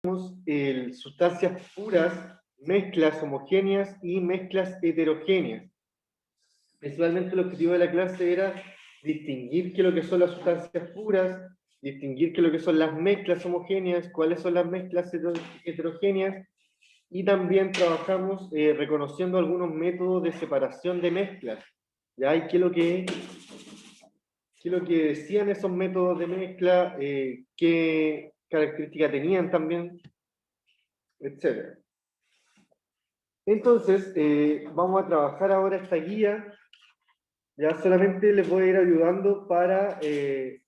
sustancias puras, mezclas homogéneas y mezclas heterogéneas. Principalmente el objetivo de la clase era distinguir qué es lo que son las sustancias puras, distinguir qué es lo que son las mezclas homogéneas, cuáles son las mezclas heterogéneas, y también trabajamos reconociendo algunos métodos de separación de mezclas. ¿Ya? ¿Y qué es lo que decían esos métodos de mezcla? ¿Qué características tenían también? Etcétera. Entonces, vamos a trabajar ahora esta guía. Ya solamente les voy a ir ayudando para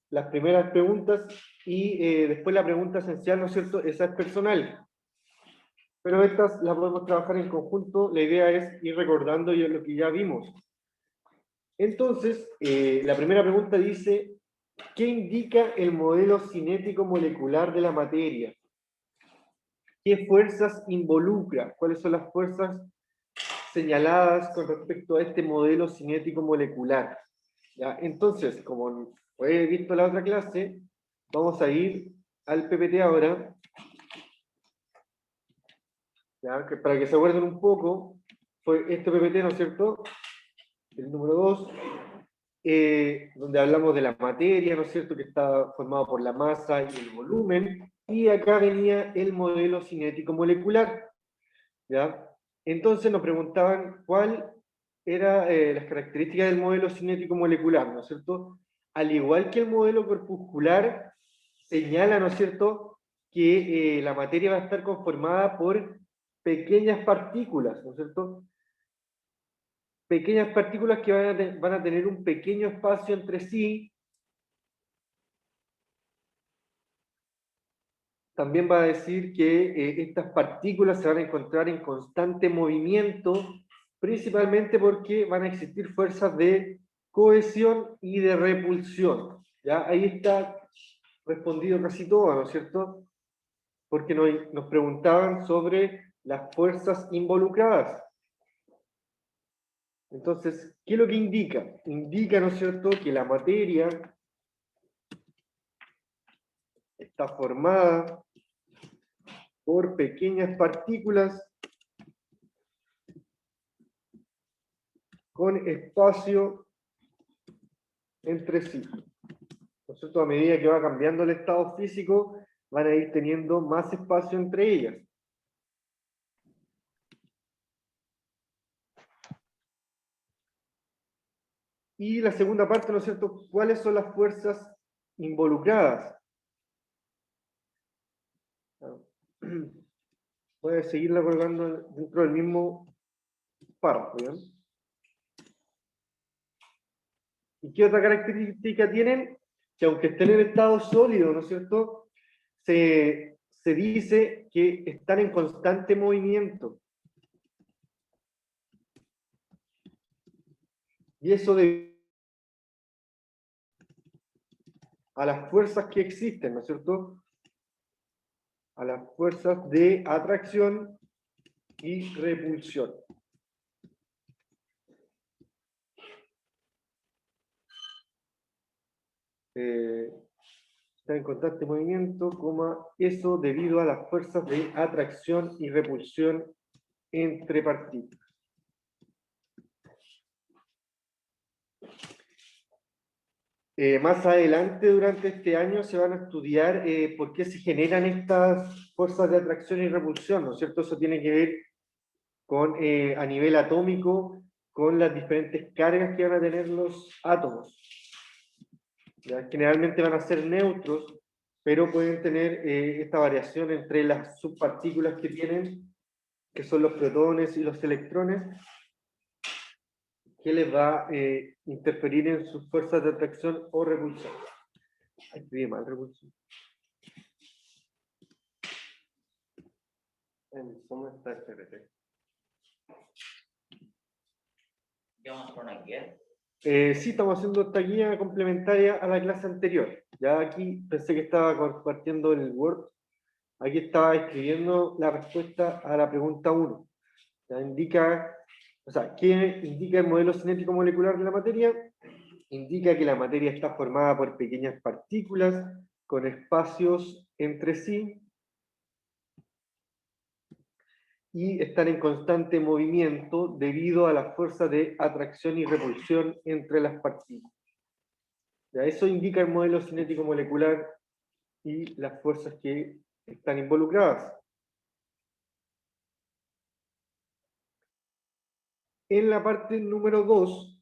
las primeras preguntas y después la pregunta esencial, ¿no es cierto? Esa es personal. Pero estas las podemos trabajar en conjunto. La idea es ir recordando lo que ya vimos. Entonces, la primera pregunta dice, ¿qué indica el modelo cinético molecular de la materia? ¿Qué fuerzas involucra? ¿Cuáles son las fuerzas señaladas con respecto a este modelo cinético molecular? ¿Ya? Entonces, como he visto en la otra clase, vamos a ir al PPT ahora, ¿ya? Para que se acuerden un poco, fue este PPT, ¿no es cierto? El número 2, donde hablamos de la materia, ¿no es cierto?, que está formado por la masa y el volumen, y acá venía el modelo cinético molecular, ¿ya? Entonces nos preguntaban cuál era las características del modelo cinético molecular, ¿no es cierto? Al igual que el modelo corpuscular, señala, ¿no es cierto?, que la materia va a estar conformada por pequeñas partículas, ¿no es cierto? Pequeñas partículas que van a tener un pequeño espacio entre sí. También va a decir que estas partículas se van a encontrar en constante movimiento, principalmente porque van a existir fuerzas de cohesión y de repulsión. ¿Ya? Ahí está respondido casi todo, ¿no es cierto? Porque nos preguntaban sobre las fuerzas involucradas. Entonces, ¿qué es lo que indica? Indica, ¿no es cierto?, que la materia está formada por pequeñas partículas con espacio entre sí. ¿No es cierto? A medida que va cambiando el estado físico, van a ir teniendo más espacio entre ellas. Y la segunda parte, ¿no es cierto? ¿Cuáles son las fuerzas involucradas? Voy a seguirla colgando dentro del mismo párrafo, ¿bien? ¿Y qué otra característica tienen? Que aunque estén en estado sólido, ¿no es cierto?, se dice que están en constante movimiento. Y eso a las fuerzas que existen, ¿no es cierto?, a las fuerzas de atracción y repulsión. Está en constante movimiento, eso debido a las fuerzas de atracción y repulsión entre partículas. Más adelante, durante este año, se van a estudiar por qué se generan estas fuerzas de atracción y repulsión, ¿no es cierto? Eso tiene que ver con, a nivel atómico, con las diferentes cargas que van a tener los átomos. ¿Ya? Generalmente van a ser neutros, pero pueden tener esta variación entre las subpartículas que tienen, que son los protones y los electrones, que les va a interferir en sus fuerzas de atracción o repulsión. Escribí mal, repulsión. ¿Cómo está este PPT? ¿Ya vamos a hacer una guía? Sí, estamos haciendo esta guía complementaria a la clase anterior. Ya aquí pensé que estaba compartiendo el Word. Aquí estaba escribiendo la respuesta a la pregunta 1. Ya indica, o sea, ¿qué indica el modelo cinético molecular de la materia? Indica que la materia está formada por pequeñas partículas con espacios entre sí, y están en constante movimiento debido a las fuerzas de atracción y repulsión entre las partículas. Ya, eso indica el modelo cinético molecular y las fuerzas que están involucradas. En la parte número 2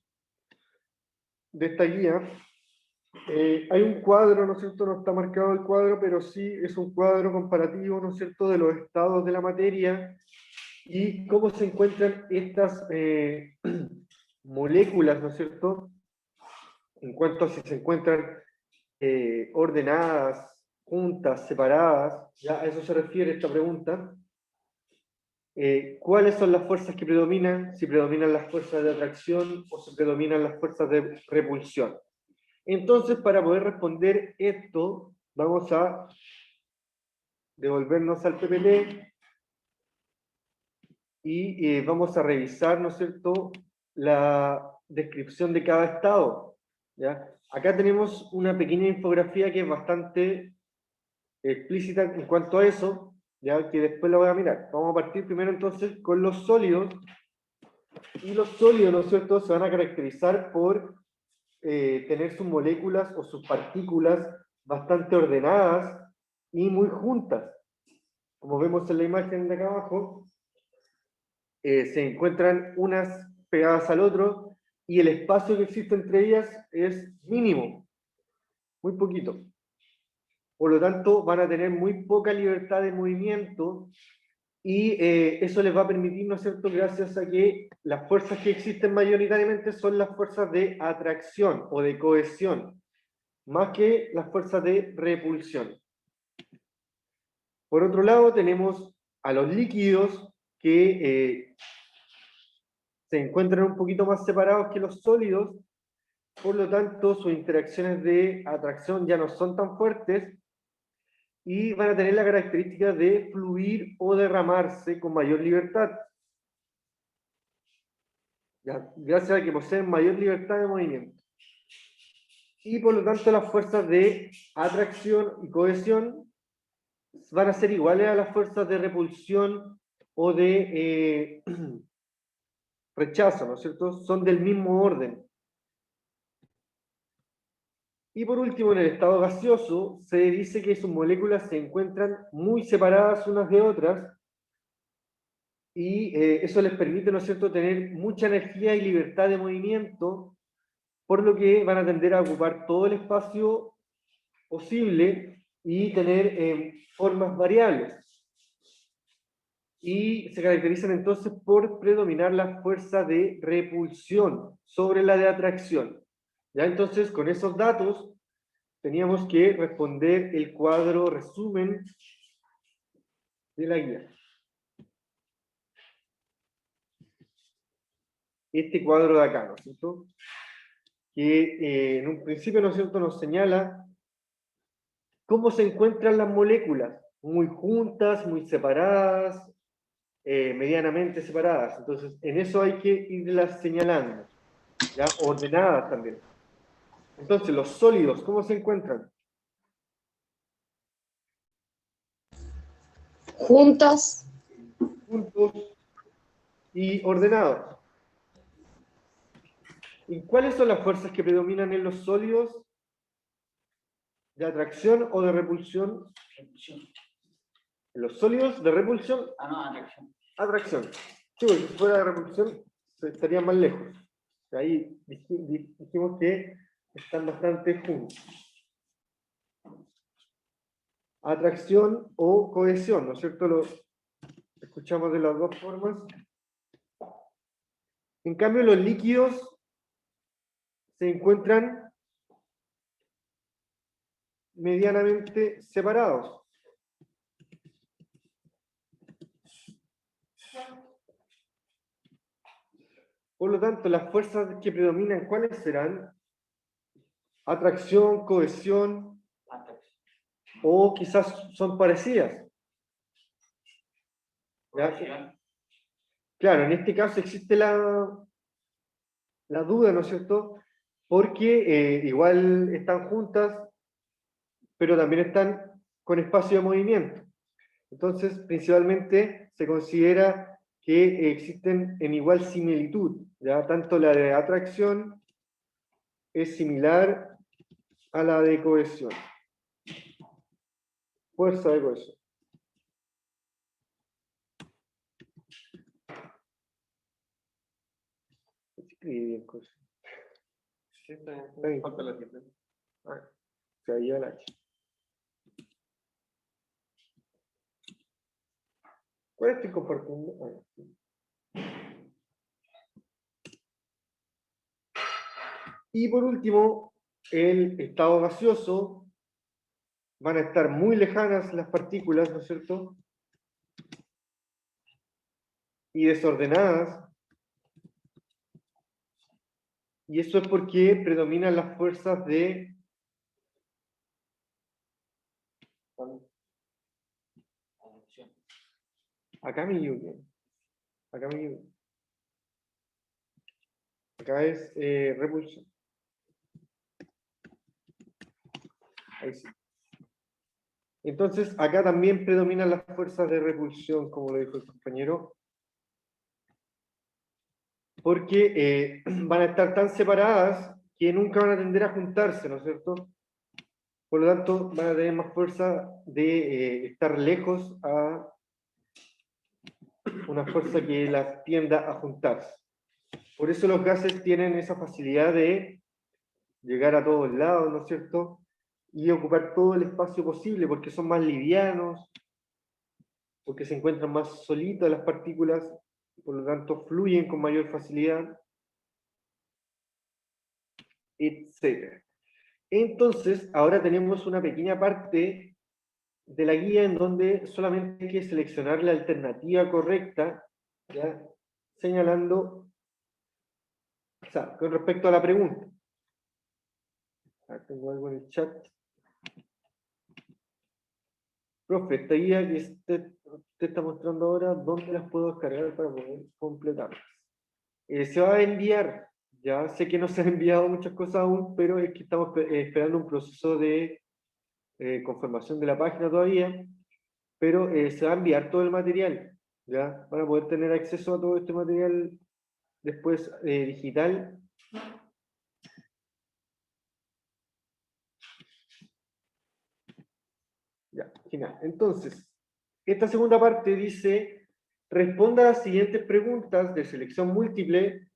de esta guía, hay un cuadro, ¿no es cierto? No está marcado el cuadro, pero sí es un cuadro comparativo, ¿no es cierto?, de los estados de la materia y cómo se encuentran estas moléculas, ¿no es cierto?, en cuanto a si se encuentran ordenadas, juntas, separadas, ya a eso se refiere esta pregunta. ¿Cuáles son las fuerzas que predominan? Si predominan las fuerzas de atracción o si predominan las fuerzas de repulsión. Entonces, para poder responder esto, vamos a devolvernos al PPT y vamos a revisar, ¿no es cierto?, la descripción de cada estado, ¿ya? Acá tenemos una pequeña infografía que es bastante explícita en cuanto a eso, ya que después la voy a mirar. Vamos a partir primero entonces con los sólidos, y los sólidos, ¿no es cierto?, se van a caracterizar por tener sus moléculas o sus partículas bastante ordenadas y muy juntas. Como vemos en la imagen de acá abajo, se encuentran unas pegadas al otro y el espacio que existe entre ellas es mínimo, muy poquito. Por lo tanto, van a tener muy poca libertad de movimiento y eso les va a permitir, ¿no es cierto?, gracias a que las fuerzas que existen mayoritariamente son las fuerzas de atracción o de cohesión, más que las fuerzas de repulsión. Por otro lado, tenemos a los líquidos que se encuentran un poquito más separados que los sólidos, por lo tanto, sus interacciones de atracción ya no son tan fuertes y van a tener la característica de fluir o derramarse con mayor libertad. Ya, gracias a que poseen mayor libertad de movimiento. Y por lo tanto, las fuerzas de atracción y cohesión van a ser iguales a las fuerzas de repulsión o de rechazo, ¿no es cierto? Son del mismo orden. Y por último, en el estado gaseoso, se dice que sus moléculas se encuentran muy separadas unas de otras y eso les permite, ¿no es cierto?, tener mucha energía y libertad de movimiento, por lo que van a tender a ocupar todo el espacio posible y tener formas variables. Y se caracterizan entonces por predominar la fuerza de repulsión sobre la de atracción. Ya entonces, con esos datos, teníamos que responder el cuadro resumen de la guía. Este cuadro de acá, ¿no es cierto?, que en un principio, ¿no es cierto?, nos señala cómo se encuentran las moléculas, muy juntas, muy separadas, medianamente separadas. Entonces, en eso hay que irlas señalando, ¿ya? Ordenadas también. Entonces, los sólidos, ¿cómo se encuentran? Juntos. Juntos y ordenados. ¿Y cuáles son las fuerzas que predominan en los sólidos? ¿De atracción o de repulsión? Repulsión. En los sólidos, de repulsión. No, atracción. Atracción. Sí, porque si fuera de repulsión, estarían más lejos. Ahí dijimos que están bastante juntos. Atracción o cohesión, ¿no es cierto? Lo escuchamos de las dos formas. En cambio, los líquidos se encuentran medianamente separados. Por lo tanto, las fuerzas que predominan, ¿cuáles serán? Atracción, cohesión, o quizás son parecidas. ¿Ya? Claro, en este caso existe la duda, ¿no es cierto? Porque igual están juntas, pero también están con espacio de movimiento. Entonces, principalmente se considera que existen en igual similitud, ¿ya? Tanto la de atracción es similar a la de cohesión. Fuerza de cohesión. Escribí bien cohesión. Sí, está bien. Está bien. Falta la tilde. Se había el H. ¿Cuál estoy compartiendo? Y por último, el estado gaseoso. Van a estar muy lejanas las partículas, ¿no es cierto? Y desordenadas. Y eso es porque predominan las fuerzas de... Adopción. Acá me equivoqué. Acá me equivoqué. Acá es repulsión. Ahí sí. Entonces, acá también predominan las fuerzas de repulsión, como lo dijo el compañero, porque van a estar tan separadas que nunca van a tender a juntarse, ¿no es cierto? Por lo tanto, van a tener más fuerza de estar lejos a una fuerza que las tienda a juntarse. Por eso los gases tienen esa facilidad de llegar a todos lados, ¿no es cierto? Y ocupar todo el espacio posible, porque son más livianos, porque se encuentran más solitas las partículas, por lo tanto fluyen con mayor facilidad, etc. Entonces, ahora tenemos una pequeña parte de la guía en donde solamente hay que seleccionar la alternativa correcta, ¿ya? Señalando, o sea, con respecto a la pregunta. Tengo algo en el chat. Profe, esta guía que usted está mostrando ahora, ¿dónde las puedo descargar para poder completarlas? Se va a enviar, ya sé que no se han enviado muchas cosas aún, pero es que estamos esperando un proceso de conformación de la página todavía, pero se va a enviar todo el material, ya, para poder tener acceso a todo este material después digital. Ya, genial. Entonces, esta segunda parte dice, responda a las siguientes preguntas de selección múltiple,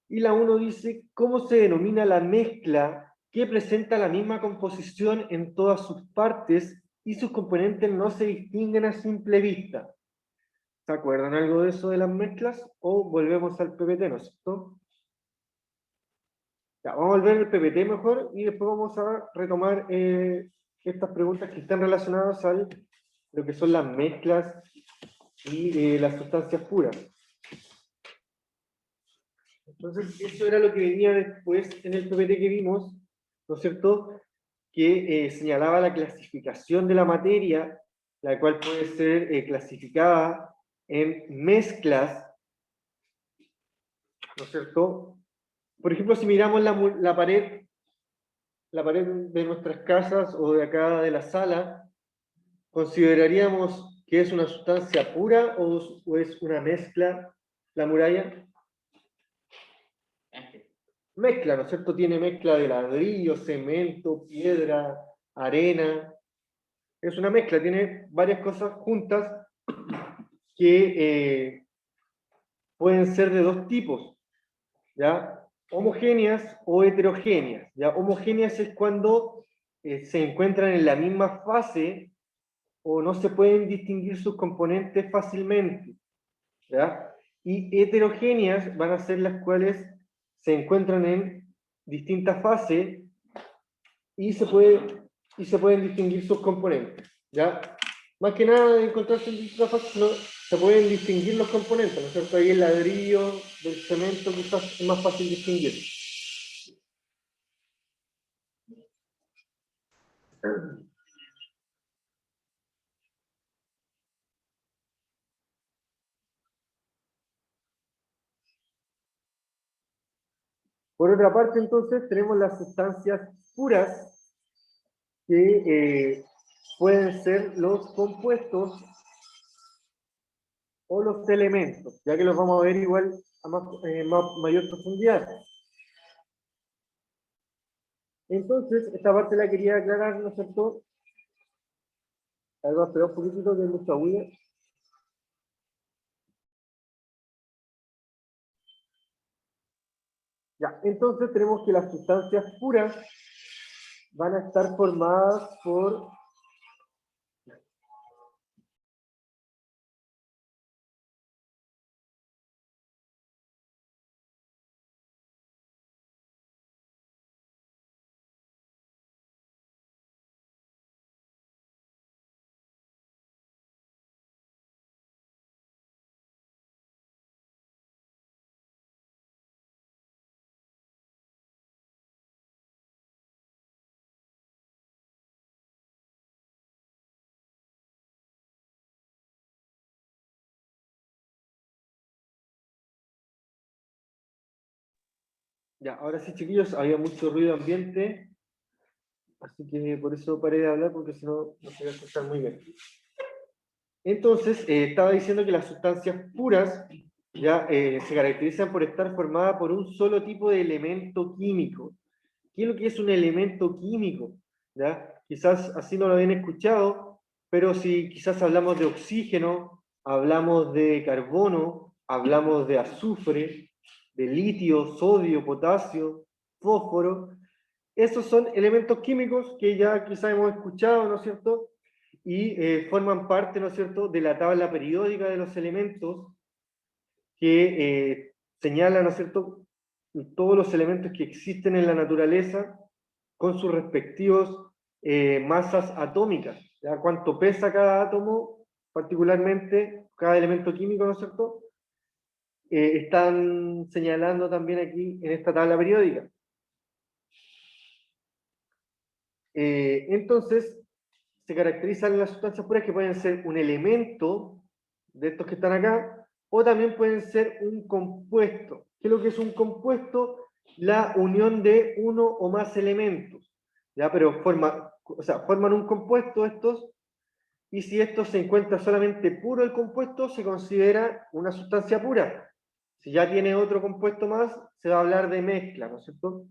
y la 1 dice, ¿cómo se denomina la mezcla que presenta la misma composición en todas sus partes y sus componentes no se distinguen a simple vista? ¿Se acuerdan algo de eso de las mezclas? O volvemos al PPT, ¿no es cierto? Ya, vamos a volver al PPT mejor y después vamos a retomar estas preguntas que están relacionadas a lo que son las mezclas y las sustancias puras. Entonces, eso era lo que venía después en el PPT que vimos, ¿no es cierto? Que señalaba la clasificación de la materia, la cual puede ser clasificada en mezclas, ¿no es cierto? Por ejemplo, si miramos la pared de nuestras casas o de acá de la sala, ¿consideraríamos que es una sustancia pura o es una mezcla la muralla? Mezcla, ¿no es cierto? Tiene mezcla de ladrillo, cemento, piedra, arena. Es una mezcla, tiene varias cosas juntas que pueden ser de dos tipos, ¿ya? Homogéneas o heterogéneas, ¿ya? Homogéneas es cuando se encuentran en la misma fase o no se pueden distinguir sus componentes fácilmente, ¿ya? Y heterogéneas van a ser las cuales se encuentran en distintas fases y se pueden distinguir sus componentes, ¿ya? Más que nada de encontrarse en distintas fases, no, se pueden distinguir los componentes, ¿no es cierto? Ahí el ladrillo del cemento quizás es más fácil distinguir. Por otra parte, entonces, tenemos las sustancias puras que pueden ser los compuestos o los elementos, ya que los vamos a ver igual a mayor profundidad. Entonces, esta parte la quería aclarar, ¿no es cierto? Algo, esperar un poquitito, que hay mucha bulla. Ya, entonces tenemos que las sustancias puras van a estar formadas por ya, ahora sí, chiquillos, había mucho ruido ambiente, así que por eso paré de hablar, porque si no, no se iba a escuchar muy bien. Entonces, estaba diciendo que las sustancias puras ya se caracterizan por estar formadas por un solo tipo de elemento químico. ¿Qué es lo que es un elemento químico? ¿Ya? Quizás así no lo habían escuchado, pero si quizás hablamos de oxígeno, hablamos de carbono, hablamos de azufre, de litio, sodio, potasio, fósforo, esos son elementos químicos que ya quizás hemos escuchado, ¿no es cierto? Y forman parte, ¿no es cierto?, de la tabla periódica de los elementos que señala, ¿no es cierto?, todos los elementos que existen en la naturaleza con sus respectivos masas atómicas, ¿ya? Cuánto pesa cada átomo, particularmente cada elemento químico, ¿no es cierto?, están señalando también aquí en esta tabla periódica. Entonces, se caracterizan las sustancias puras que pueden ser un elemento de estos que están acá, o también pueden ser un compuesto. ¿Qué es lo que es un compuesto? La unión de uno o más elementos. ¿Ya? Pero forman un compuesto estos, y si esto se encuentra solamente puro el compuesto, se considera una sustancia pura. Si ya tiene otro compuesto más, se va a hablar de mezcla, ¿no es cierto?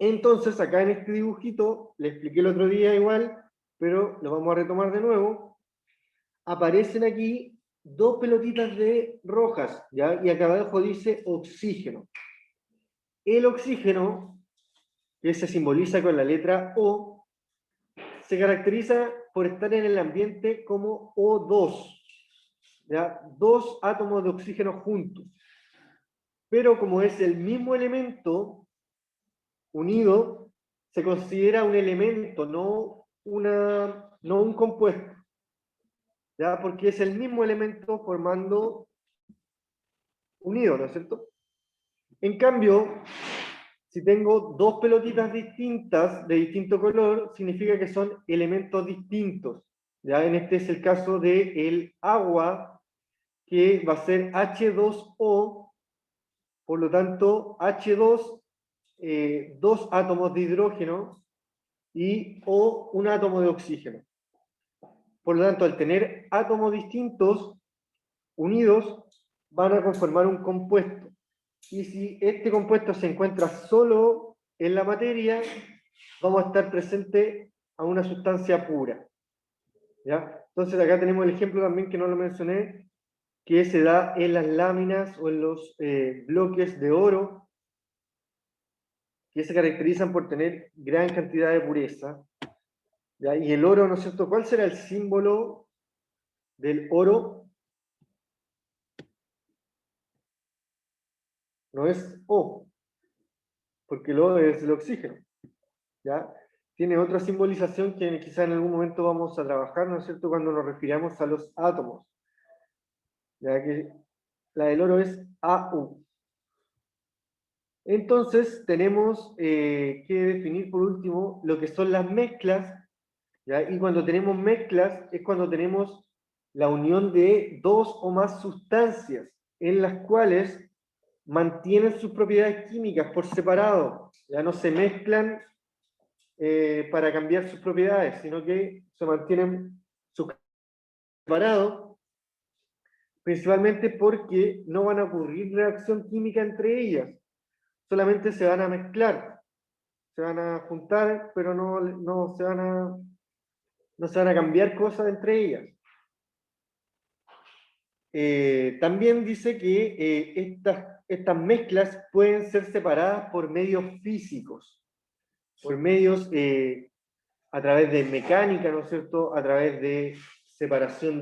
Entonces, acá en este dibujito, le expliqué el otro día igual, pero lo vamos a retomar de nuevo. Aparecen aquí dos pelotitas de rojas, ¿ya? Y acá abajo dice oxígeno. El oxígeno, que se simboliza con la letra O, se caracteriza por estar en el ambiente como O2, ¿ya? Dos átomos de oxígeno juntos. Pero como es el mismo elemento unido, se considera un elemento, no un compuesto, ¿ya? Porque es el mismo elemento formando unido, ¿no es cierto? En cambio, si tengo dos pelotitas distintas, de distinto color, significa que son elementos distintos, ¿ya? En este es el caso del agua, que va a ser H2O, por lo tanto, H2, dos átomos de hidrógeno, y O, un átomo de oxígeno. Por lo tanto, al tener átomos distintos, unidos, van a conformar un compuesto. Y si este compuesto se encuentra solo en la materia, vamos a estar presente a una sustancia pura. ¿Ya? Entonces acá tenemos el ejemplo también que no lo mencioné, que se da en las láminas o en los bloques de oro, que se caracterizan por tener gran cantidad de pureza. ¿Ya? Y el oro, ¿no es cierto? ¿Cuál será el símbolo del oro? No es O, porque el O es el oxígeno. ¿Ya? Tiene otra simbolización que quizá en algún momento vamos a trabajar, ¿no es cierto?, cuando nos refiramos a los átomos. Ya que la del oro es AU. Entonces tenemos que definir por último lo que son las mezclas, ¿ya? Y cuando tenemos mezclas es cuando tenemos la unión de dos o más sustancias en las cuales mantienen sus propiedades químicas por separado, ya no se mezclan para cambiar sus propiedades, sino que se mantienen separados, principalmente porque no van a ocurrir reacción química entre ellas, solamente se van a mezclar, se van a juntar, pero no se van a cambiar cosas entre ellas. También dice que estas mezclas pueden ser separadas por medios físicos, por medios a través de mecánica, ¿no es cierto? A través de separación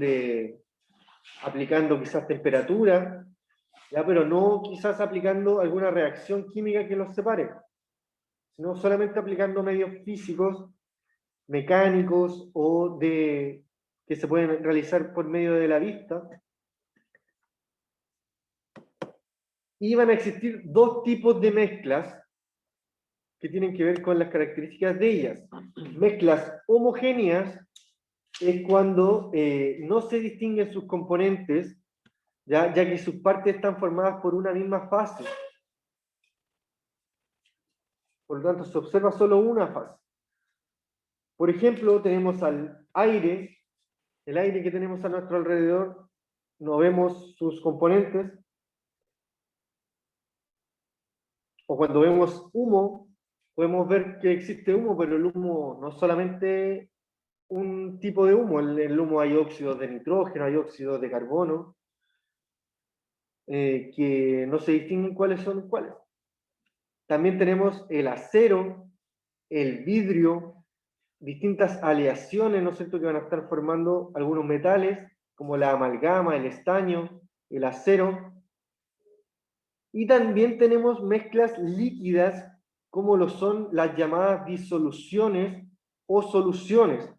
aplicando quizás temperatura, ¿ya? Pero no quizás aplicando alguna reacción química que los separe, sino solamente aplicando medios físicos, mecánicos o que se pueden realizar por medio de la vista. Y van a existir dos tipos de mezclas que tienen que ver con las características de ellas. Mezclas homogéneas es cuando no se distinguen sus componentes, ya que sus partes están formadas por una misma fase. Por lo tanto, se observa solo una fase. Por ejemplo, tenemos al aire, el aire que tenemos a nuestro alrededor, no vemos sus componentes. O cuando vemos humo, podemos ver que existe humo, pero el humo no es solamente un tipo de humo. En el humo hay óxidos de nitrógeno, hay óxidos de carbono, que no se distinguen cuáles son cuáles. También tenemos el acero, el vidrio, distintas aleaciones, ¿no es cierto?, que van a estar formando algunos metales, como la amalgama, el estaño, el acero. Y también tenemos mezclas líquidas, como lo son las llamadas disoluciones o soluciones,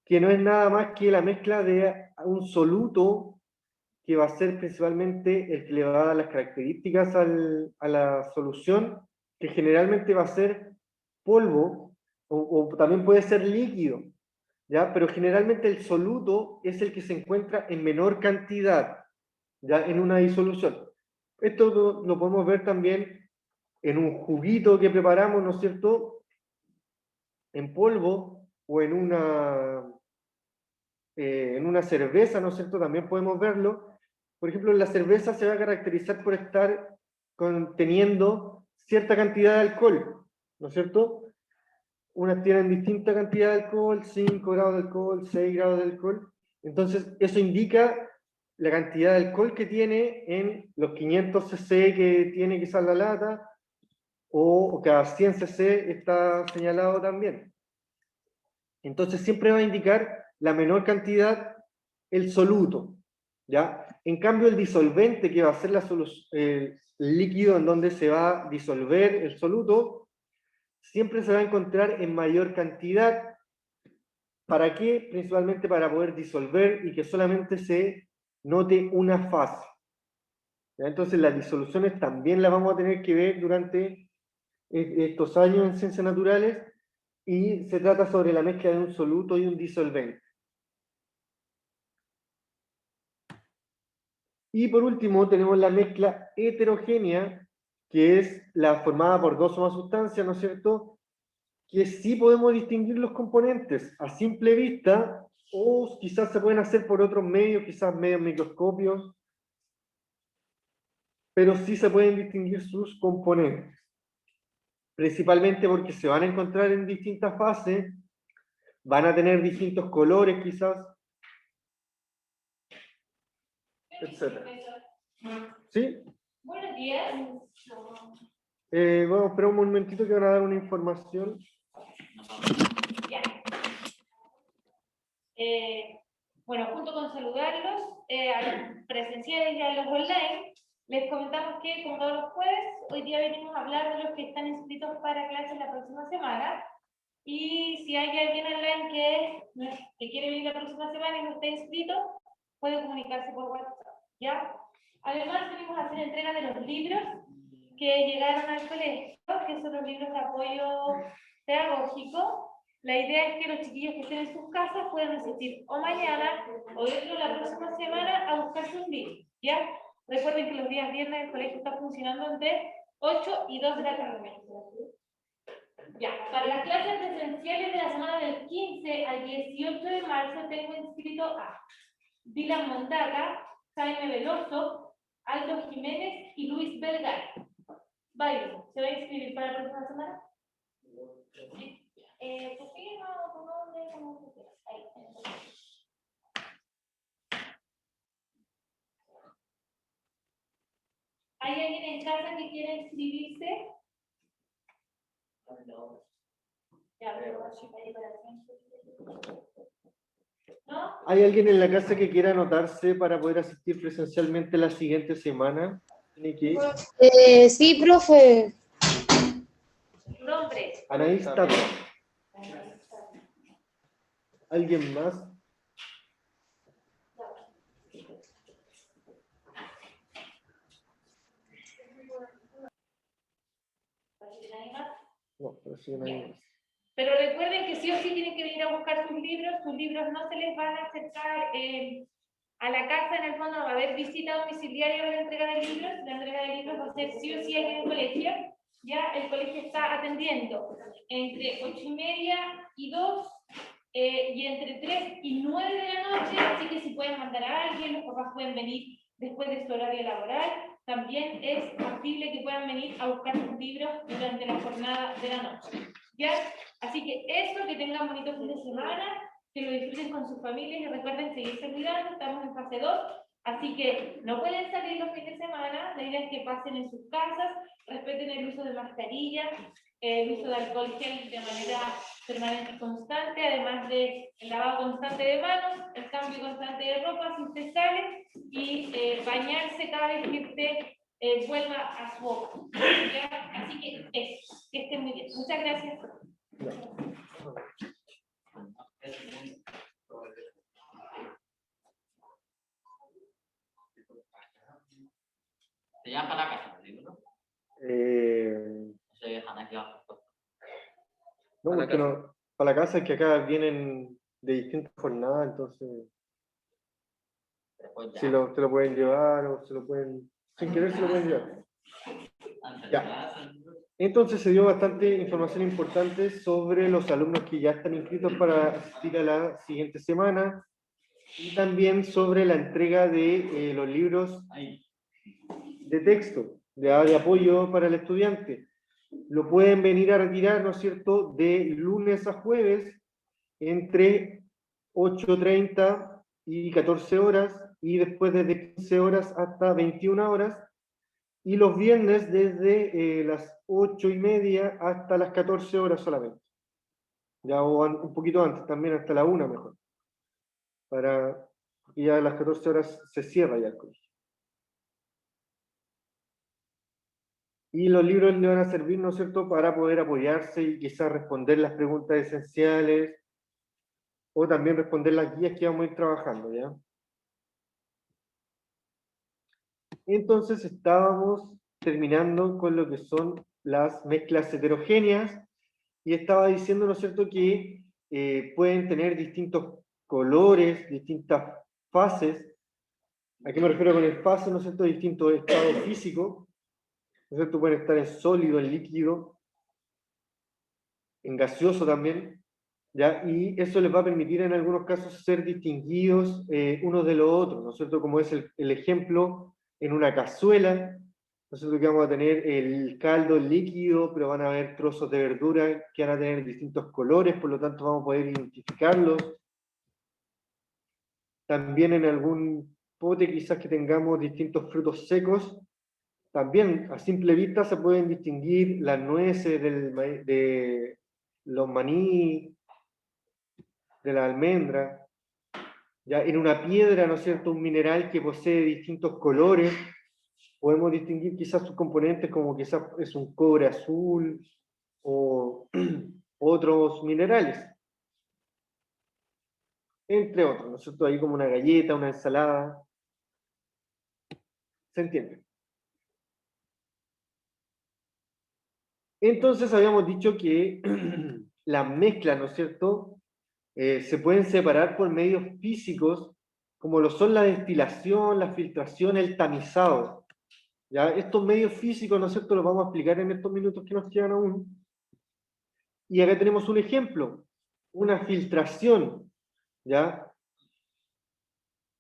que no es nada más que la mezcla de un soluto que va a ser principalmente el que le va a dar las características a la solución, que generalmente va a ser polvo, o también puede ser líquido, ¿ya? Pero generalmente el soluto es el que se encuentra en menor cantidad, ¿ya? En una disolución. Esto lo podemos ver también en un juguito que preparamos, ¿no es cierto?, en polvo, o en una cerveza, ¿no es cierto?, también podemos verlo. Por ejemplo, la cerveza se va a caracterizar por estar conteniendo cierta cantidad de alcohol, ¿no es cierto? Unas tienen distinta cantidad de alcohol, 5 grados de alcohol, 6 grados de alcohol. Entonces, eso indica la cantidad de alcohol que tiene en los 500 cc que tiene quizás la lata, o cada 100 cc está señalado también. Entonces, siempre va a indicar la menor cantidad el soluto, ¿ya? En cambio, el disolvente, que va a ser el líquido en donde se va a disolver el soluto, siempre se va a encontrar en mayor cantidad. ¿Para qué? Principalmente para poder disolver y que solamente se note una fase, ¿ya? Entonces, las disoluciones también las vamos a tener que ver durante estos años en ciencias naturales, y se trata sobre la mezcla de un soluto y un disolvente. Y por último tenemos la mezcla heterogénea, que es la formada por dos o más sustancias, ¿no es cierto?, que sí podemos distinguir los componentes a simple vista, o quizás se pueden hacer por otros medios, quizás medios microscopios, pero sí se pueden distinguir sus componentes, principalmente porque se van a encontrar en distintas fases, van a tener distintos colores quizás, etc. ¿Sí? Buenos días. Vamos a esperar un momentito que van a dar una información. Ya. Bueno, junto con saludarlos a los presenciales y a los online, les comentamos que, como todos los jueves, hoy día venimos a hablar de los que están inscritos para clases la próxima semana. Y si hay alguien online que quiere venir la próxima semana y no está inscrito, puede comunicarse por WhatsApp, ¿ya? Además, venimos a hacer entrega de los libros que llegaron al colegio, que son los libros de apoyo pedagógico. La idea es que los chiquillos que estén en sus casas puedan asistir o mañana o dentro de la próxima semana a buscar sus libros, ¿ya? Recuerden que los días viernes el colegio está funcionando entre 8 y 2 de la tarde. Ya, para las clases presenciales de la semana del 15 al 18 de marzo tengo inscrito a Dylan Mondaca, Jaime Veloso, Aldo Jiménez y Luis Belgar. Byron, ¿se va a inscribir para la próxima semana? Sí. ¿Tu firma o tu nombre? ¿Cómo tú quieras? Ahí. ¿Hay alguien en casa que quiera inscribirse? Ya, pero ahí para siempre. ¿No? ¿Hay alguien en la casa que quiera anotarse para poder asistir presencialmente la siguiente semana? ¿Tiene que ir? Sí, profe. Nombre. Anaís Tapia. ¿Alguien más? No, pero sí, nadie más. Pero recuerden que sí o sí tienen que venir a buscar sus libros no se les van a acercar a la casa, en el fondo va a haber visita domiciliaria para la entrega de libros, la entrega de libros va a ser sí o sí aquí en el colegio, ya el colegio está atendiendo entre 8:30 y 2, y entre 3 y 9 de la noche, así que si pueden mandar a alguien, los papás pueden venir después de su horario laboral, también es factible que puedan venir a buscar sus libros durante la jornada de la noche. ¿Ya? Así que eso, que tengan bonito fin de semana, que lo disfruten con sus familias y recuerden seguirse cuidando, estamos en fase 2, así que no pueden salir los fines de semana, la idea es que pasen en sus casas, respeten el uso de mascarilla, el uso de alcohol gel de manera permanente y constante, además del lavado constante de manos, el cambio constante de ropa si usted sale y bañarse cada vez que usted vuelva a su hogar. ¿Ya? Así que eso, que estén muy bien. Muchas gracias. Se llama para la casa, ¿no? Se dejan aquí abajo. No, porque no, para la casa es que acá vienen de distintas jornadas, entonces si te lo pueden llevar o se lo pueden, sin querer se lo pueden llevar. Ya. Entonces se dio bastante información importante sobre los alumnos que ya están inscritos para asistir a la siguiente semana y también sobre la entrega de los libros de texto, de apoyo para el estudiante. Lo pueden venir a retirar, ¿no es cierto?, de lunes a jueves entre 8:30 y 14 horas y después desde 15 horas hasta 21 horas y los viernes desde las 8:30 hasta las 14 horas solamente. Ya o un poquito antes, también hasta la 1 mejor. Y ya a las 14 horas se cierra ya el colegio. Y los libros le van a servir, ¿no es cierto?, para poder apoyarse y quizás responder las preguntas esenciales o también responder las guías que vamos a ir trabajando, ¿ya? Entonces estábamos terminando con lo que son las mezclas heterogéneas y estaba diciendo, ¿no es cierto?, que pueden tener distintos colores, distintas fases. ¿A qué me refiero con el fase? ¿No es cierto?, distintos estados físicos. ¿No es cierto? Pueden estar en sólido, en líquido, en gaseoso también, ¿ya? Y eso les va a permitir en algunos casos ser distinguidos unos de los otros, ¿no es cierto? Como es el ejemplo en una cazuela, ¿no es cierto? Que vamos a tener el caldo líquido, pero van a haber trozos de verdura que van a tener distintos colores, por lo tanto vamos a poder identificarlos. También en algún pote quizás que tengamos distintos frutos secos, también a simple vista se pueden distinguir las nueces de los maní, de la almendra. Ya en una piedra, ¿no es cierto?, un mineral que posee distintos colores, podemos distinguir quizás sus componentes como quizás es un cobre azul o otros minerales, entre otros, ¿no es cierto?, ahí como una galleta, una ensalada. ¿Se entiende? Entonces habíamos dicho que las mezclas, ¿no es cierto?, se pueden separar por medios físicos, como lo son la destilación, la filtración, el tamizado. ¿Ya? Estos medios físicos, ¿no es cierto?, los vamos a explicar en estos minutos que nos quedan aún. Y acá tenemos un ejemplo, una filtración, ¿ya?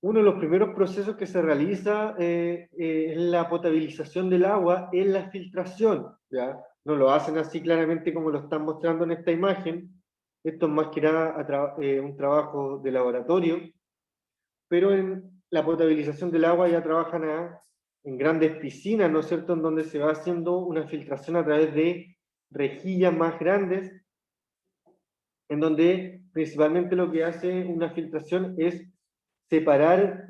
Uno de los primeros procesos que se realiza en la potabilización del agua es la filtración, ¿ya? No lo hacen así claramente como lo están mostrando en esta imagen. Esto es más que nada un trabajo de laboratorio, pero en la potabilización del agua ya trabajan en grandes piscinas, ¿no es cierto?, en donde se va haciendo una filtración a través de rejillas más grandes, en donde principalmente lo que hace una filtración es separar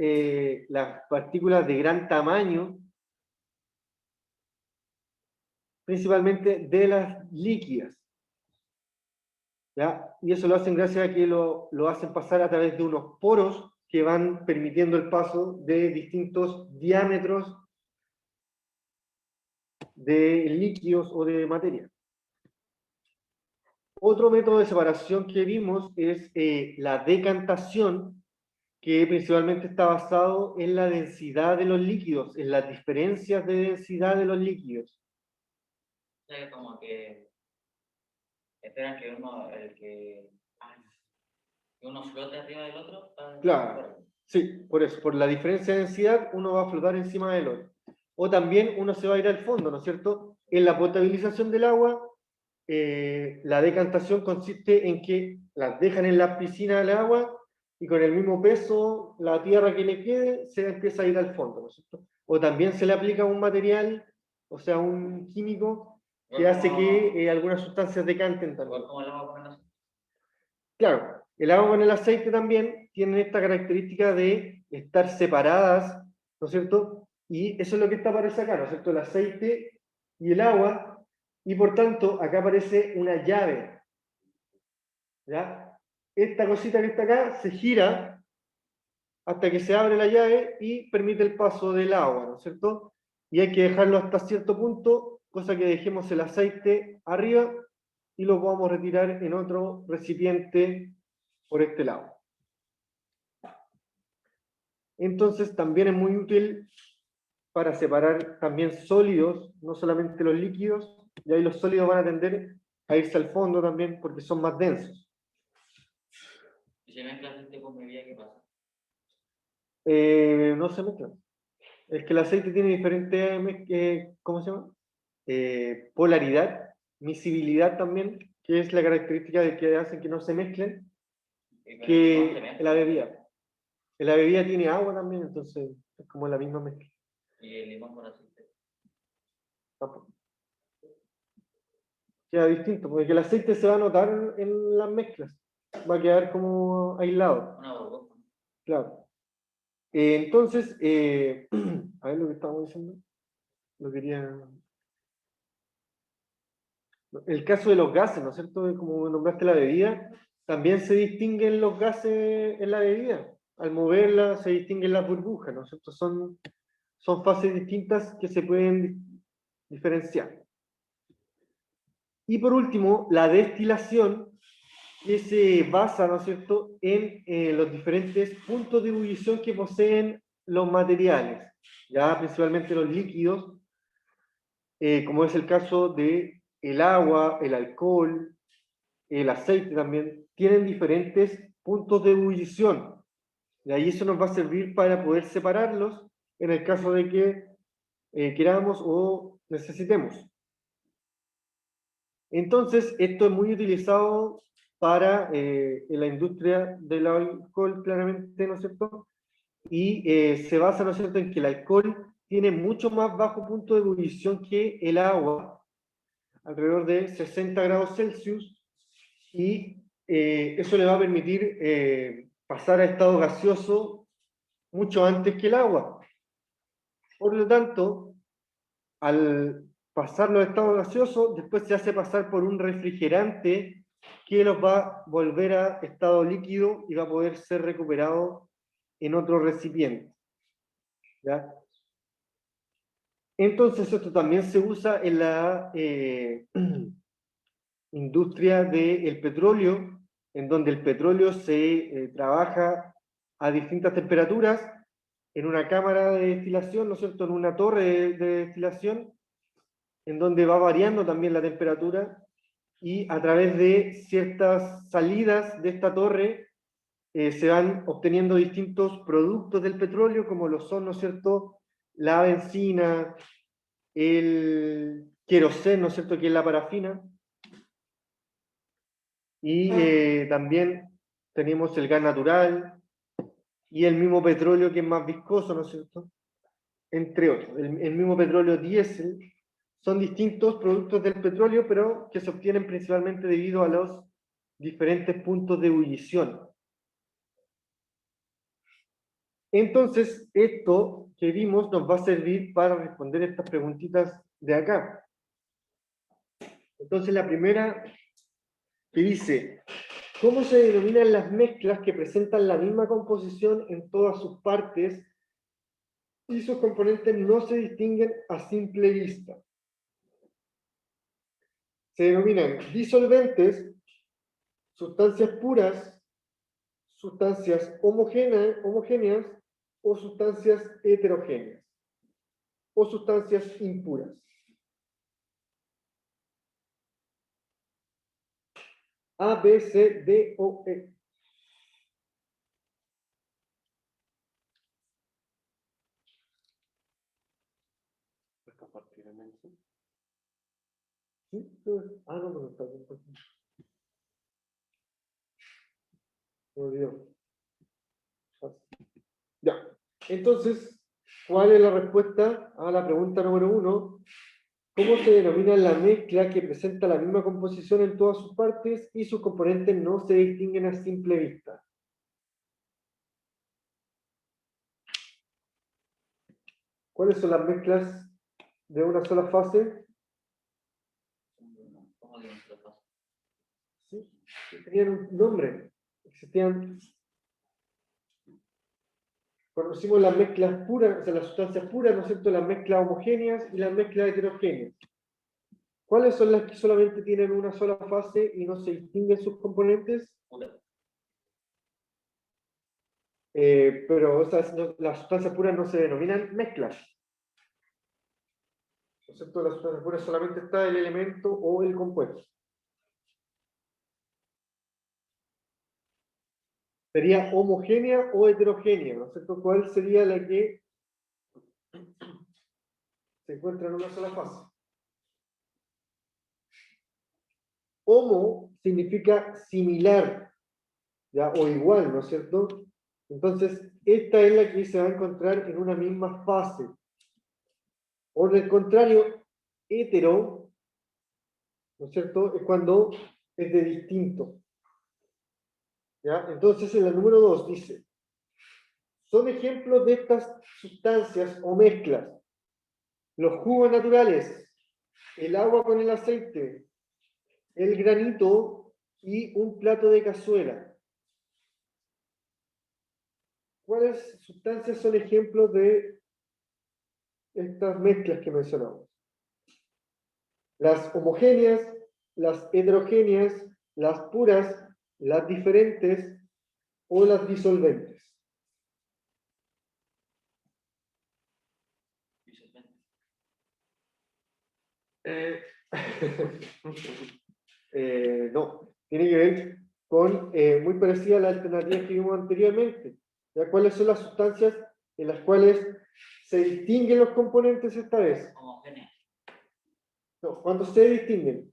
las partículas de gran tamaño, principalmente de las líquidas, ¿ya? Y eso lo hacen gracias a que lo hacen pasar a través de unos poros que van permitiendo el paso de distintos diámetros de líquidos o de materia. Otro método de separación que vimos es la decantación, que principalmente está basado en la densidad de los líquidos, en las diferencias de densidad de los líquidos. O sea, como que esperan que uno flote arriba del otro. Claro, sí, por eso, por la diferencia de densidad, uno va a flotar encima del otro. O también uno se va a ir al fondo, ¿no es cierto? En la potabilización del agua, la decantación consiste en que las dejan en la piscina del agua y con el mismo peso, la tierra que le quede, se empieza a ir al fondo, ¿no es cierto? O también se le aplica un material, o sea, un químico, que hace que algunas sustancias decanten también. Como el agua con el aceite. Claro, el agua con el aceite también tienen esta característica de estar separadas, ¿no es cierto? Y eso es lo que aparece acá, ¿no es cierto? El aceite y el agua, y por tanto acá aparece una llave, ¿ya? Esta cosita que está acá se gira hasta que se abre la llave y permite el paso del agua, ¿no es cierto? Y hay que dejarlo hasta cierto punto, cosa que dejemos el aceite arriba y lo podamos retirar en otro recipiente por este lado. Entonces también es muy útil para separar también sólidos, no solamente los líquidos, y ahí los sólidos van a tender a irse al fondo también porque son más densos. ¿Y se mezcla aceite con bebida, qué pasa? No se mezclan. Es que el aceite tiene diferente, ¿cómo se llama? Polaridad, miscibilidad también, que es la característica de que hacen que no se mezclen, que la bebida. La bebida tiene agua también, entonces es como la misma mezcla. ¿Y el limón con aceite? Tampoco. Queda distinto, porque el aceite se va a notar en las mezclas, va a quedar como aislado. Una burbuja. Claro. Entonces, a ver lo que estábamos diciendo. Lo quería. El caso de los gases, ¿no es cierto? Como nombraste la bebida, también se distinguen los gases en la bebida. Al moverla se distinguen las burbujas, ¿no es cierto? Son fases distintas que se pueden diferenciar. Y por último, la destilación, que se basa, ¿no es cierto?, en los diferentes puntos de ebullición que poseen los materiales, ya principalmente los líquidos, como es el caso de el agua, el alcohol, el aceite también, tienen diferentes puntos de ebullición. Y ahí eso nos va a servir para poder separarlos en el caso de que queramos o necesitemos. Entonces, esto es muy utilizado para en la industria del alcohol, claramente, ¿no es cierto? Y se basa, ¿no es cierto?, en que el alcohol tiene mucho más bajo punto de ebullición que el agua, alrededor de 60 grados Celsius, y eso le va a permitir pasar a estado gaseoso mucho antes que el agua. Por lo tanto, al pasarlo a estado gaseoso, después se hace pasar por un refrigerante que los va a volver a estado líquido y va a poder ser recuperado en otro recipiente. ¿Ya? Entonces esto también se usa en la industria del petróleo, en donde el petróleo se trabaja a distintas temperaturas en una cámara de destilación, ¿no es cierto?, en una torre de destilación, en donde va variando también la temperatura y a través de ciertas salidas de esta torre se van obteniendo distintos productos del petróleo, como lo son, ¿no es cierto?, la benzina, el queroseno, ¿no es cierto?, que es la parafina, y también tenemos el gas natural y el mismo petróleo que es más viscoso, ¿no es cierto?, entre otros. El mismo petróleo diésel son distintos productos del petróleo, pero que se obtienen principalmente debido a los diferentes puntos de ebullición. Entonces, esto que vimos nos va a servir para responder estas preguntitas de acá. Entonces, la primera que dice, ¿cómo se denominan las mezclas que presentan la misma composición en todas sus partes y sus componentes no se distinguen a simple vista? Se denominan disolventes, sustancias puras, sustancias homogéneas o sustancias heterogéneas o sustancias impuras. A, B, C, D o E. ¿Sí? Ah, no, no está bien. Me olvidó. Ya. Entonces, ¿cuál es la respuesta a la pregunta número 1? ¿Cómo se denomina la mezcla que presenta la misma composición en todas sus partes y sus componentes no se distinguen a simple vista? ¿Cuáles son las mezclas de una sola fase? Sí, tenían un nombre. Existían. Conocimos las mezclas puras, o sea, las sustancias puras, ¿no es cierto? Las mezclas homogéneas y las mezclas heterogéneas. ¿Cuáles son las que solamente tienen una sola fase y no se distinguen sus componentes? Pero las sustancias puras no se denominan mezclas. ¿No es cierto? Las sustancias puras solamente está el elemento o el compuesto. Sería homogénea o heterogénea, ¿no es cierto? ¿Cuál sería la que se encuentra en una sola fase? Homo significa similar, ¿ya? O igual, ¿no es cierto? Entonces, esta es la que se va a encontrar en una misma fase. O del contrario, hetero, ¿no es cierto?, es cuando es de distinto. ¿Ya? Entonces, en la número 2 dice, son ejemplos de estas sustancias o mezclas los jugos naturales, el agua con el aceite, el granito y un plato de cazuela. ¿Cuáles sustancias son ejemplos de estas mezclas que mencionamos? Las homogéneas, las heterogéneas, las puras, las diferentes o las disolventes. No, tiene que ver con muy parecida a la alternativa que vimos anteriormente. ¿Ya? ¿Cuáles son las sustancias en las cuales se distinguen los componentes esta vez? Homogénea. No, cuando se distinguen.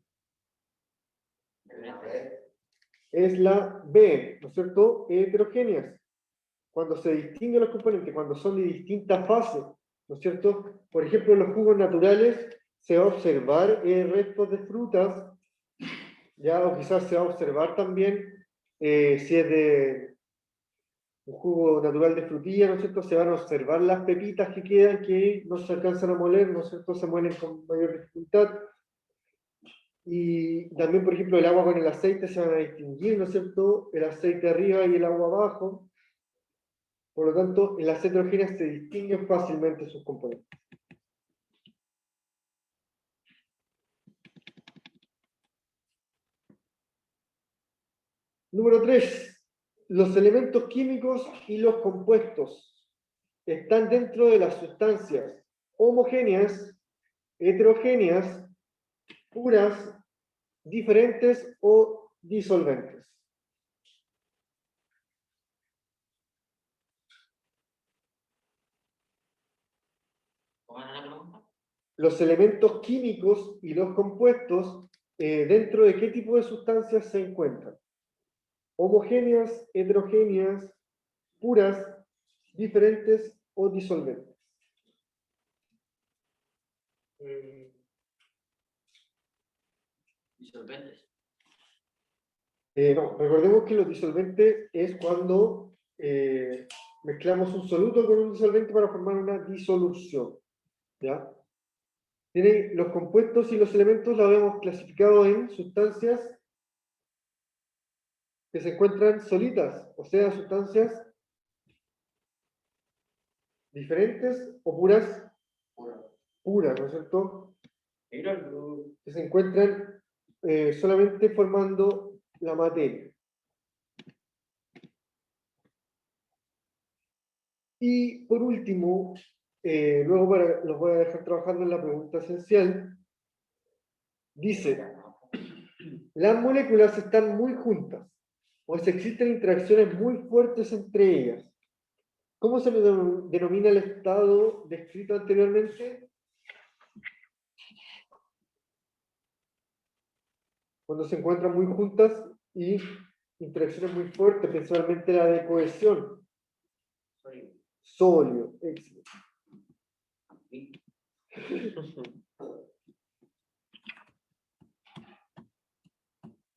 Es la B, ¿no es cierto? Heterogéneas. Cuando se distinguen los componentes, cuando son de distintas fases, ¿no es cierto? Por ejemplo, en los jugos naturales se va a observar restos de frutas, ya, o quizás se va a observar también si es de un jugo natural de frutilla, ¿no es cierto? Se van a observar las pepitas que quedan, que no se alcanzan a moler, ¿no es cierto? Se muelen con mayor dificultad. Y también, por ejemplo, el agua con el aceite se van a distinguir, ¿no es cierto? El aceite arriba y el agua abajo. Por lo tanto, en las heterogéneas se distinguen fácilmente sus componentes. Número 3. Los elementos químicos y los compuestos están dentro de las sustancias homogéneas, heterogéneas, puras, diferentes o disolventes. ¿Cómo era la pregunta? Los elementos químicos y los compuestos, ¿dentro de qué tipo de sustancias se encuentran? Homogéneas, heterogéneas, puras, diferentes o disolventes. Disolventes. No, recordemos que los disolventes es cuando mezclamos un soluto con un disolvente para formar una disolución. ¿Ya? Tiene los compuestos y los elementos los habíamos clasificado en sustancias que se encuentran solitas, o sea, sustancias diferentes o puras, puras, ¿no es cierto? Que se encuentran solamente formando la materia. Y por último, luego los voy a dejar trabajando en la pregunta esencial. Dice, las moléculas están muy juntas, pues existen interacciones muy fuertes entre ellas. ¿Cómo se denomina el estado descrito anteriormente? Cuando se encuentran muy juntas y interacciones muy fuertes, principalmente la de cohesión. Sólido, éxito.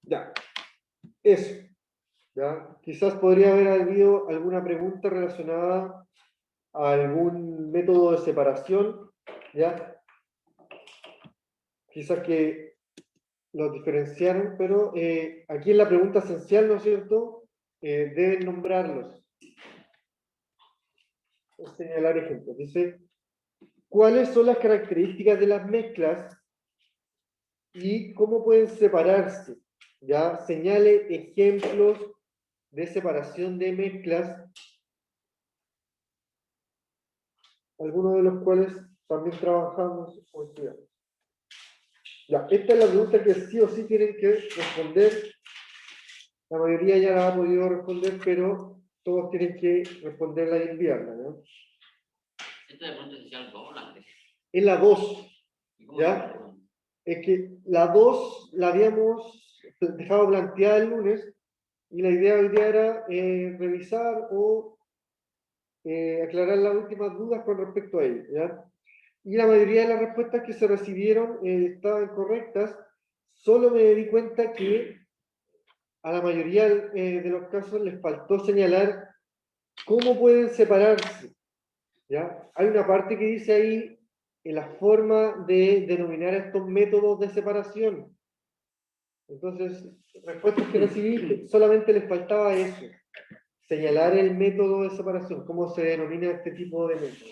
Ya, eso. ¿Ya? Quizás podría haber habido alguna pregunta relacionada a algún método de separación, ¿ya? Quizás que los diferenciaron, pero aquí en la pregunta esencial, ¿no es cierto? Deben nombrarlos. Voy a señalar ejemplos. Dice, ¿cuáles son las características de las mezclas y cómo pueden separarse? ¿Ya? Señale ejemplos de separación de mezclas, algunos de los cuales también trabajamos o estudiamos. Ya, esta es la pregunta que sí o sí tienen que responder. La mayoría ya la ha podido responder, pero todos tienen que responderla y enviarla, ¿no? Esta de pregunta esencial, ¿cómo la haces? Es la 2, ¿Y cómo ¿ya? la haces? Es que la 2 la habíamos dejado planteada el lunes y la idea hoy día era revisar o aclarar las últimas dudas con respecto a ello, ¿ya? Y la mayoría de las respuestas que se recibieron estaban correctas, solo me di cuenta que a la mayoría de los casos les faltó señalar cómo pueden separarse, ¿ya? Hay una parte que dice ahí en la forma de denominar estos métodos de separación. Entonces, respuestas que recibí, solamente les faltaba eso, señalar el método de separación, cómo se denomina este tipo de método.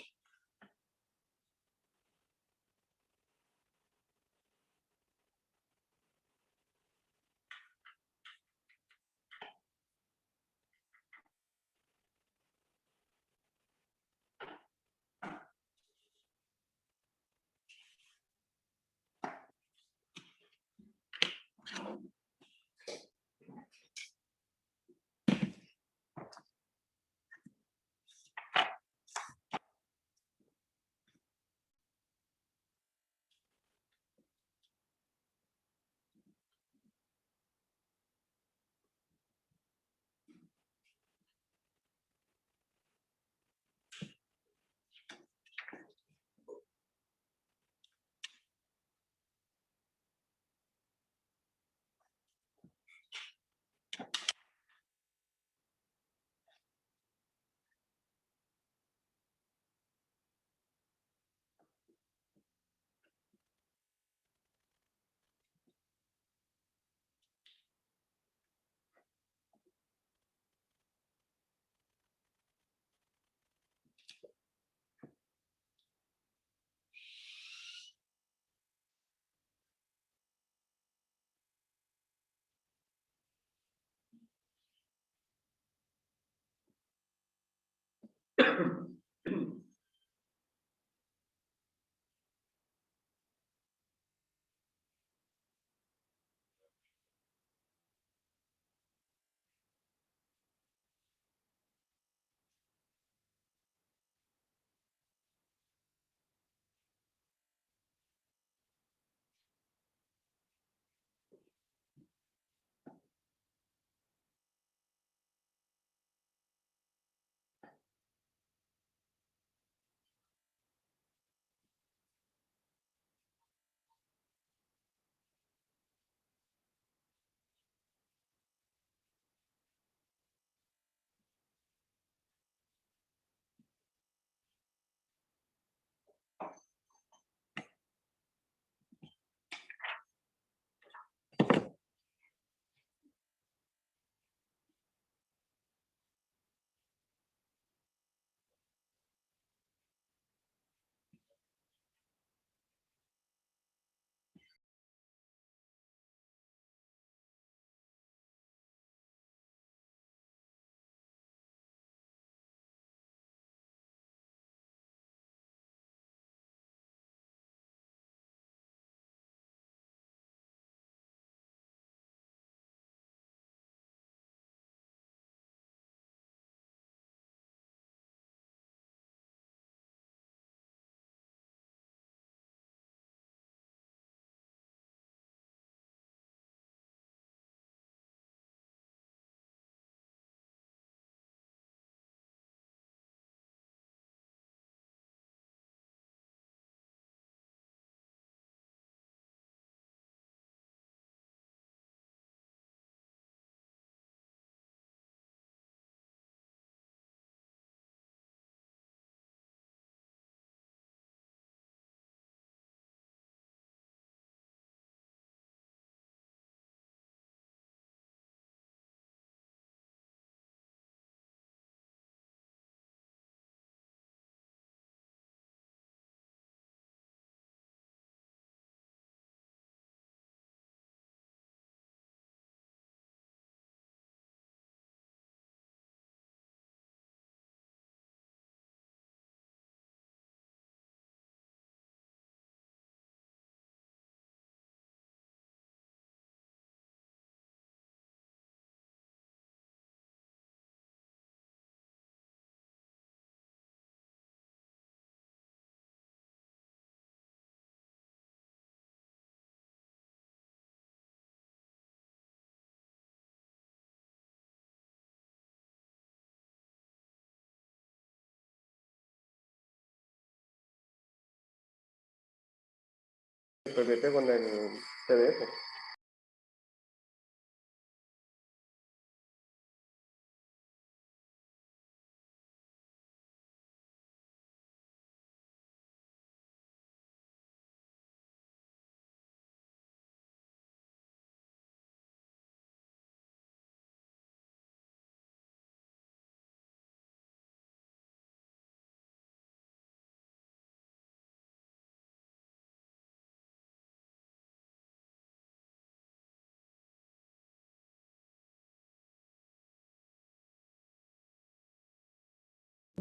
PPT con el PDF.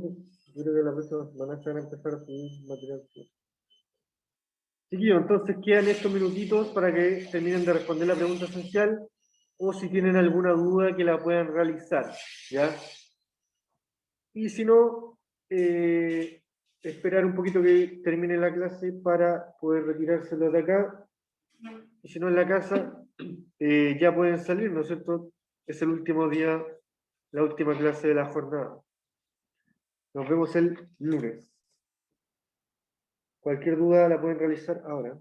Yo creo que la próxima semana se van a empezar a subir material. Chiquillos, entonces quedan estos minutitos para que terminen de responder la pregunta esencial o si tienen alguna duda que la puedan realizar, ¿ya? Y si no, esperar un poquito que termine la clase para poder retirárselo de acá. Y si no en la casa, ya pueden salir, ¿no es cierto? Es el último día, la última clase de la jornada. Nos vemos el lunes. Cualquier duda la pueden realizar ahora.